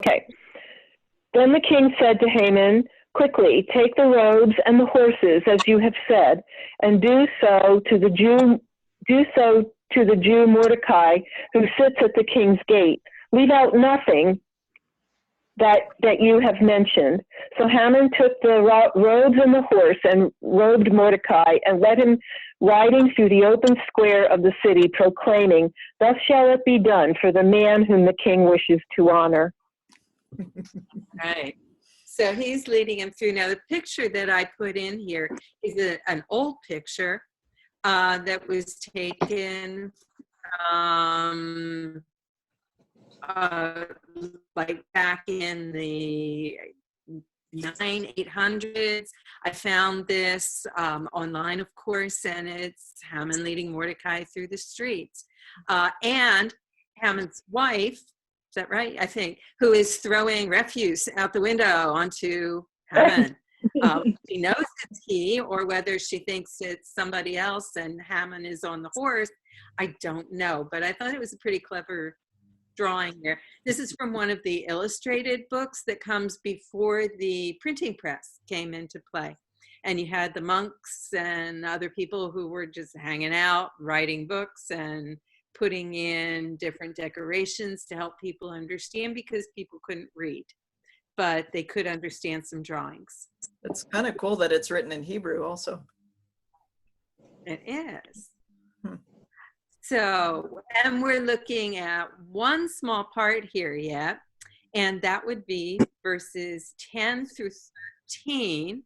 Okay. Then the king said to Haman, quickly, take the robes and the horses, as you have said, and do so to the Jew Mordecai, who sits at the king's gate. Leave out nothing that you have mentioned. So Haman took the robes and the horse and robed Mordecai and led him riding through the open square of the city, proclaiming, thus shall it be done for the man whom the king wishes to honor. Right. So he's leading him through. Now, the picture that I put in here is an old picture that was taken like back in the 800s. I found this online, of course, and it's Haman leading Mordecai through the streets. And Haman's wife, is that right? I think, who is throwing refuse out the window onto Haman. She knows it's he, or whether she thinks it's somebody else and Haman is on the horse, I don't know. But I thought it was a pretty clever drawing here. This is from one of the illustrated books that comes before the printing press came into play. And you had the monks and other people who were just hanging out, writing books and putting in different decorations to help people understand, because people couldn't read, but they could understand some drawings. It's kind of cool that it's written in Hebrew also. It is. So, and we're looking at one small part here yet, and that would be verses 10 through 13.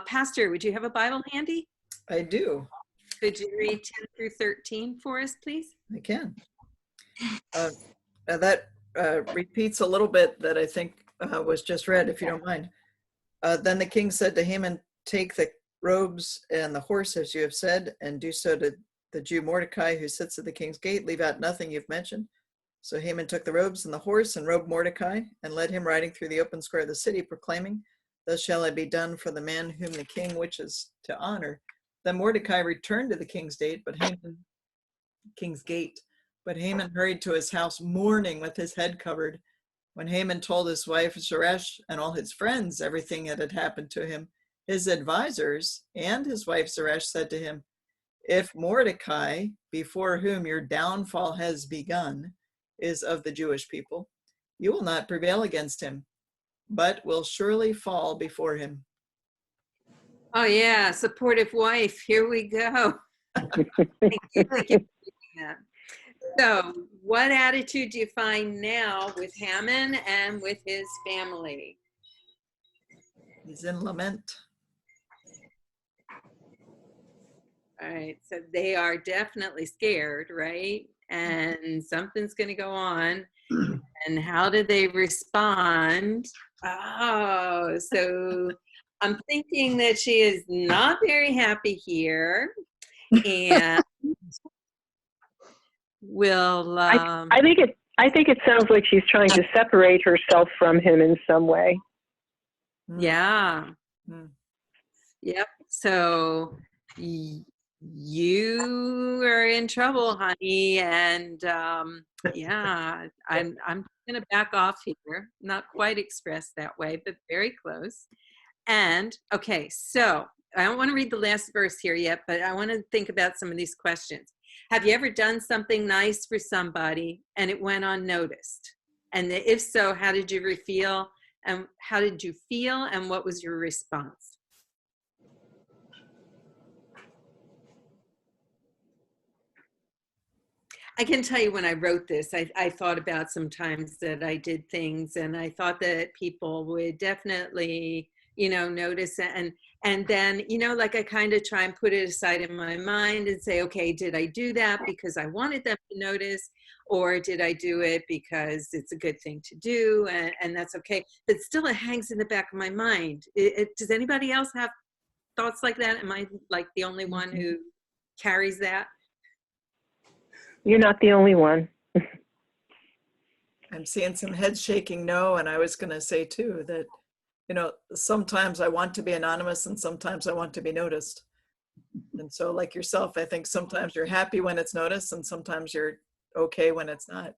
Pastor, would you have a Bible handy? I do. Could you read 10 through 13 for us, please? I can. That repeats a little bit that I think was just read, if you don't mind. Then the king said to Haman, take the robes and the horse, as you have said, and do so to the Jew Mordecai, who sits at the king's gate. Leave out nothing you've mentioned. So Haman took the robes and the horse and robed Mordecai and led him riding through the open square of the city, proclaiming, thus shall it be done for the man whom the king wishes to honor. Then Mordecai returned to the king's gate, but Haman hurried to his house mourning with his head covered. When Haman told his wife Zeresh and all his friends everything that had happened to him, his advisors and his wife Zeresh said to him, if Mordecai, before whom your downfall has begun, is of the Jewish people, you will not prevail against him, but will surely fall before him. Oh yeah, supportive wife. Here we go. Thank you. So, what attitude do you find now with Haman and with his family? He's in lament. All right, so they are definitely scared, right? And something's going to go on. And how do they respond? Oh, so I'm thinking that she is not very happy here, and will. I think it sounds like she's trying to separate herself from him in some way. Yeah. Yep. So you are in trouble, honey, and yeah, I'm going to back off here. Not quite expressed that way, but very close. And okay, so I don't want to read the last verse here yet, but I want to think about some of these questions. Have you ever done something nice for somebody and it went unnoticed? And if so, how did you feel? And how did you feel? And what was your response? I can tell you when I wrote this, I thought about some times that I did things and I thought that people would definitely, notice it. And then, like I kind of try and put it aside in my mind and say, okay, did I do that because I wanted them to notice? Or did I do it because it's a good thing to do? And that's okay. But still it hangs in the back of my mind. Does anybody else have thoughts like that? Am I like the only one who carries that? You're not the only one. I'm seeing some head shaking no, and I was going to say too that, sometimes I want to be anonymous and sometimes I want to be noticed. And so like yourself, I think sometimes you're happy when it's noticed and sometimes you're okay when it's not.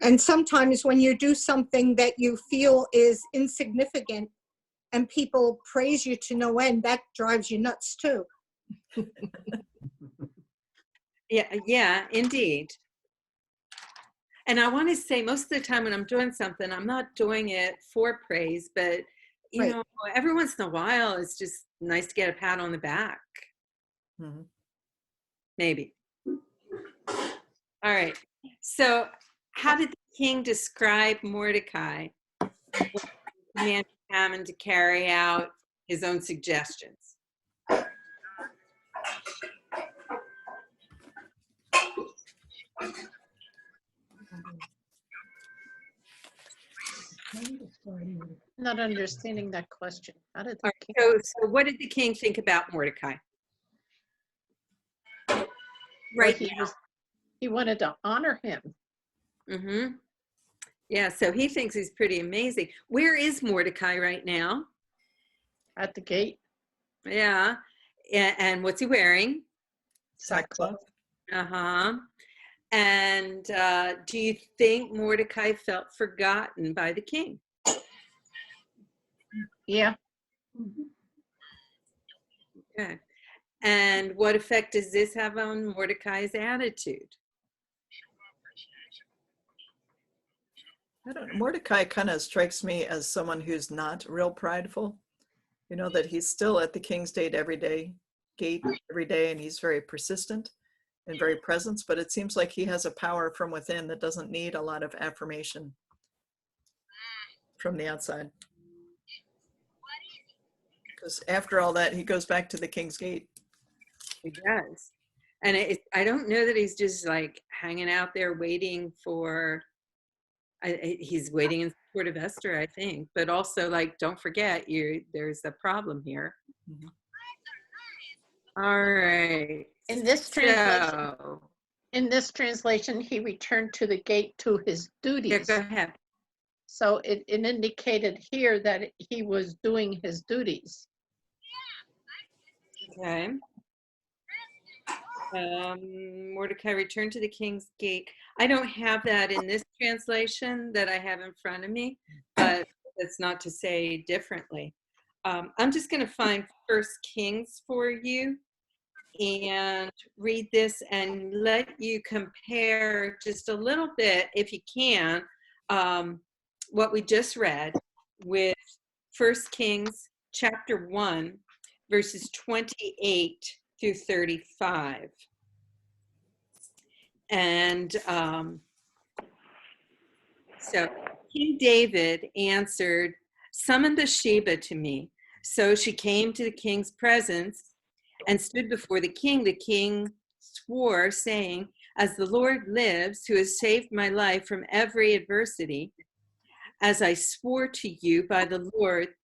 And sometimes when you do something that you feel is insignificant and people praise you to no end, that drives you nuts too. Yeah, indeed. And I want to say most of the time when I'm doing something, I'm not doing it for praise, but you Right. know, every once in a while, it's just nice to get a pat on the back. Mhm. Maybe. All right. So how did the king describe Mordecai when he commanded Haman to carry out his own suggestions? Not understanding that question. How did All the right, king? so what did the king think about Mordecai? Well, Right he wanted to honor him. Mm-hmm. Yeah, so he thinks he's pretty amazing. Where is Mordecai right now? At the gate. Yeah. And what's he wearing? Sackcloth. Uh-huh. And do you think Mordecai felt forgotten by the king? Yeah. Okay. And what effect does this have on Mordecai's attitude? I don't know. Mordecai kind of strikes me as someone who's not real prideful. You know, that he's still at the king's gate every day, and he's very persistent and very present, but it seems like he has a power from within that doesn't need a lot of affirmation from the outside. Because after all that, he goes back to the king's gate. He does. And I don't know that he's just like hanging out there waiting for, he's waiting in support of Esther, I think. But also, like, don't forget, there's a problem here. Mhm. All right. In this translation, So, he returned to the gate to his yeah, duties. go ahead. So it indicated here that he was doing his duties. Okay. Mordecai returned to the king's gate. I don't have that in this translation that I have in front of me, but that's not to say differently. I'm just going to find First Kings for you and read this and let you compare just a little bit, if you can, what we just read with First Kings chapter 1, verses 28 through 35. And so King David answered, "Summon Bathsheba to me." So she came to the king's presence and stood before the king. The king swore, saying, "As the Lord lives, who has saved my life from every adversity, as I swore to you by the Lord,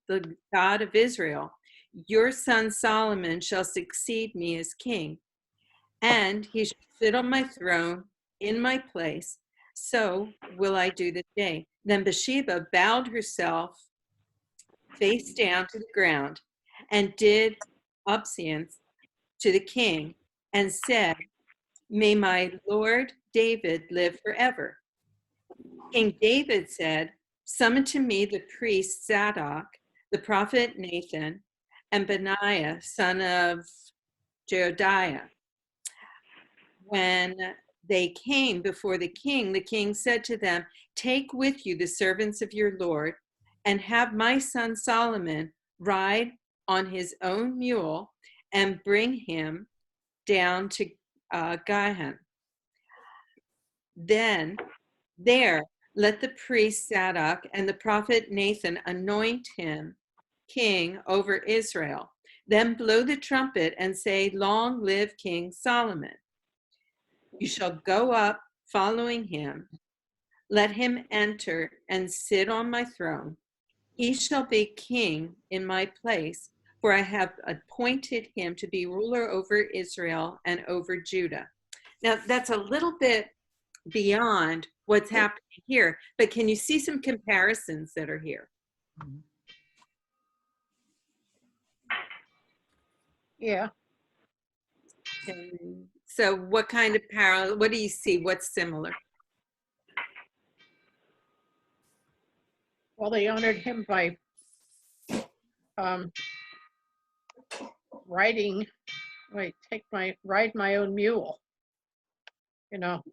the God of Israel, your son Solomon shall succeed me as king, and he shall sit on my throne in my place. So will I do this day." Then Bathsheba bowed herself face down to the ground and did obeisance to the king and said, "May my Lord David live forever." King David said, "Summon to me the priest Zadok, the prophet Nathan, and Benaiah, son of Jehoiada." When they came before the king said to them, "Take with you the servants of your Lord, and have my son Solomon ride on his own mule, and bring him down to Gihon. Then there let the priest Zadok and the prophet Nathan anoint him king over Israel. Then blow the trumpet and say, 'Long live King Solomon.' You shall go up following him. Let him enter and sit on my throne. He shall be king in my place, for I have appointed him to be ruler over Israel and over Judah." Now, that's a little bit beyond what's happening here, but can you see some comparisons that are here? Yeah. So what kind of parallel, what do you see? What's similar? Well, they honored him by ride my own mule. You know,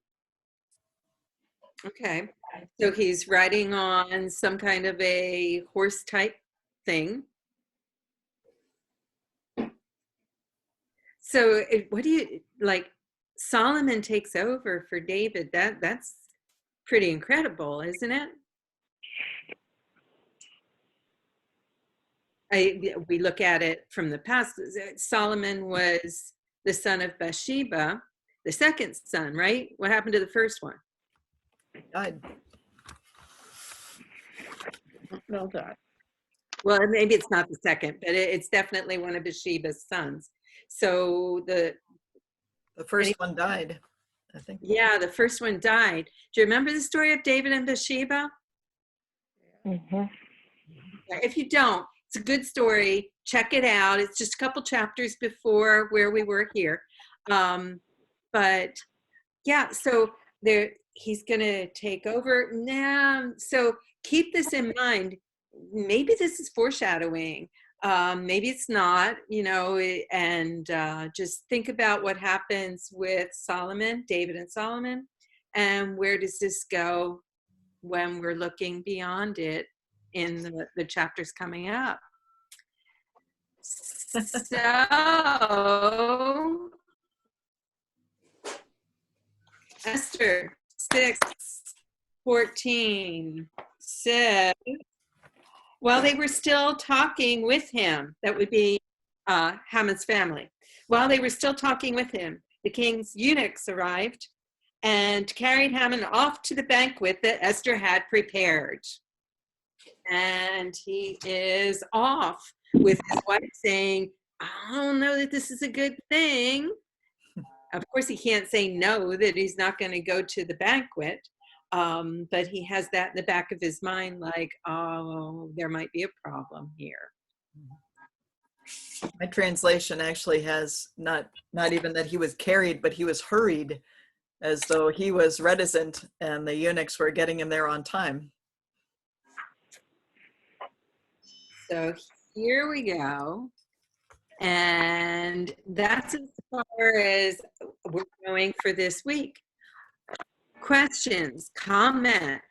Okay. So he's riding on some kind of a horse type thing. So what do you like? Solomon takes over for David. That's pretty incredible, isn't it? We look at it from the past. Solomon was the son of Bathsheba, the second son, right? What happened to the first one? Died. know that. Well, maybe it's not the second, but it's definitely one of Bathsheba's sons. So The first one died, I think. yeah, the first one died. Do you remember the story of David and Bathsheba? Mhm. If you don't, it's a good story. Check it out. It's just a couple chapters before where we were here. But yeah, so he's going to take over now. So keep this in mind. Maybe this is foreshadowing. Maybe it's not, and just think about what happens with Solomon, David and Solomon, and where does this go when we're looking beyond it in the chapters coming up. So, Esther 6:14 says, while they were still talking with him, that would be Haman's family. While they were still talking with him, the king's eunuchs arrived and carried Haman off to the banquet that Esther had prepared. And he is off with his wife saying, I don't know that this is a good thing. Of course, he can't say no, that he's not going to go to the banquet. But he has that in the back of his mind, like, oh, there might be a problem here. My translation actually has not even that he was carried, but he was hurried, as though he was reticent and the eunuchs were getting him there on time. So here we go. And that's as far as we're going for this week. Questions, comments,